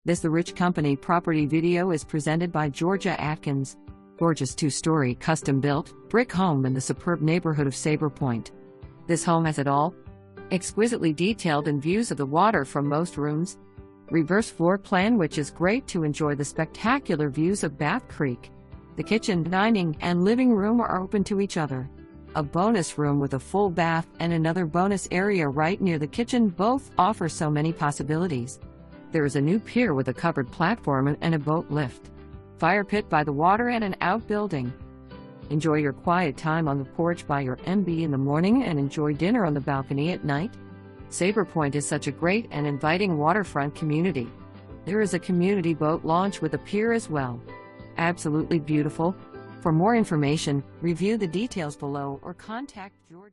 This The Rich Company property video is presented by Georgia Atkins. Gorgeous 2-story custom-built brick home in the superb neighborhood of Sabre Pointe. This home has it all. Exquisitely detailed and views of the water from most rooms. Reverse floor plan, which is great to enjoy the spectacular views of Bath Creek. The kitchen, dining, and living room are open to each other. A bonus room with a full bath and another bonus area right near the kitchen both offer so many possibilities. There is a new pier with a covered platform and a boat lift. Fire pit by the water and an outbuilding. Enjoy your quiet time on the porch by your MB in the morning and enjoy dinner on the balcony at night. Sabre Pointe is such a great and inviting waterfront community. There is a community boat launch with a pier as well. Absolutely beautiful. For more information, review the details below or contact George.